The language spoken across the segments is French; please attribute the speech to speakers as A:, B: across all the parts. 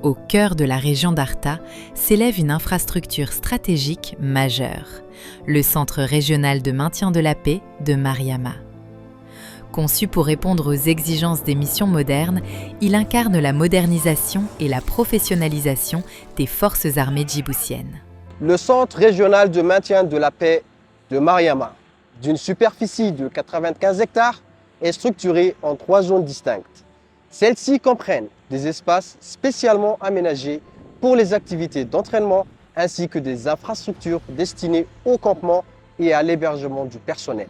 A: Au cœur de la région d'Arta s'élève une infrastructure stratégique majeure, le Centre régional de maintien de la paix de Mariama. Conçu pour répondre aux exigences des missions modernes, il incarne la modernisation et la professionnalisation des forces armées djiboutiennes.
B: Le Centre régional de maintien de la paix de Mariama, d'une superficie de 95 hectares, est structuré en 3 zones distinctes. Celles-ci comprennent des espaces spécialement aménagés pour les activités d'entraînement ainsi que des infrastructures destinées au campement et à l'hébergement du personnel.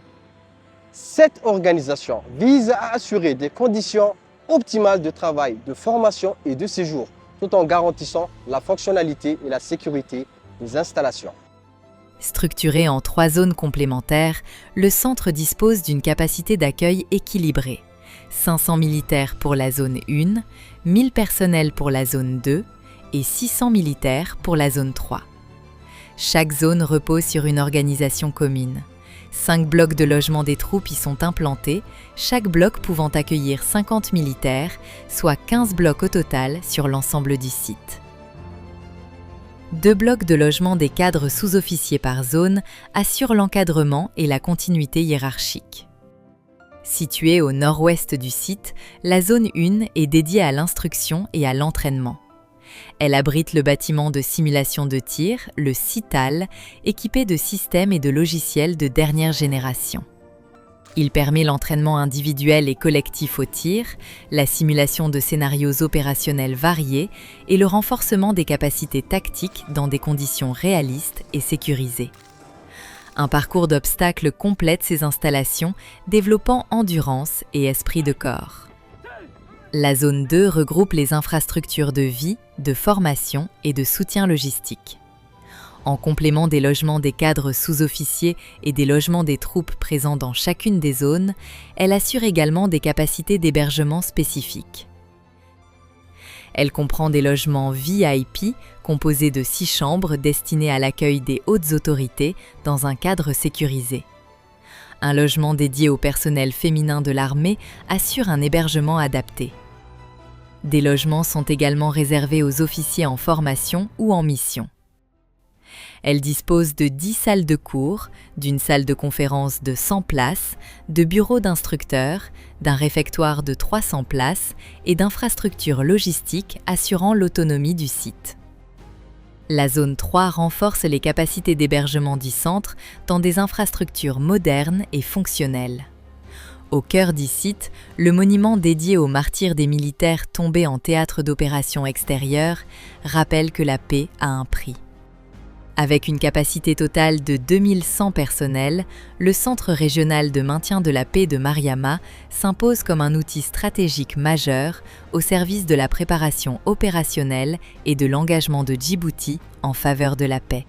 B: Cette organisation vise à assurer des conditions optimales de travail, de formation et de séjour, tout en garantissant la fonctionnalité et la sécurité des installations.
A: Structuré en 3 zones complémentaires, le centre dispose d'une capacité d'accueil équilibrée. 500 militaires pour la zone 1, 1000 personnels pour la zone 2 et 600 militaires pour la zone 3. Chaque zone repose sur une organisation commune. 5 blocs de logement des troupes y sont implantés, chaque bloc pouvant accueillir 50 militaires, soit 15 blocs au total sur l'ensemble du site. 2 blocs de logement des cadres sous-officiers par zone assurent l'encadrement et la continuité hiérarchique. Située au nord-ouest du site, la zone 1 est dédiée à l'instruction et à l'entraînement. Elle abrite le bâtiment de simulation de tir, le CITAL, équipé de systèmes et de logiciels de dernière génération. Il permet l'entraînement individuel et collectif au tir, la simulation de scénarios opérationnels variés et le renforcement des capacités tactiques dans des conditions réalistes et sécurisées. Un parcours d'obstacles complète ces installations, développant endurance et esprit de corps. La zone 2 regroupe les infrastructures de vie, de formation et de soutien logistique. En complément des logements des cadres sous-officiers et des logements des troupes présents dans chacune des zones, elle assure également des capacités d'hébergement spécifiques. Elle comprend des logements VIP composés de 6 chambres destinées à l'accueil des hautes autorités dans un cadre sécurisé. Un logement dédié au personnel féminin de l'armée assure un hébergement adapté. Des logements sont également réservés aux officiers en formation ou en mission. Elle dispose de 10 salles de cours, d'une salle de conférence de 100 places, de bureaux d'instructeurs, d'un réfectoire de 300 places et d'infrastructures logistiques assurant l'autonomie du site. La zone 3 renforce les capacités d'hébergement du centre dans des infrastructures modernes et fonctionnelles. Au cœur du site, le monument dédié aux martyrs des militaires tombés en théâtre d'opérations extérieures rappelle que la paix a un prix. Avec une capacité totale de 2100 personnels, le Centre régional de maintien de la paix de Mariama s'impose comme un outil stratégique majeur au service de la préparation opérationnelle et de l'engagement de Djibouti en faveur de la paix.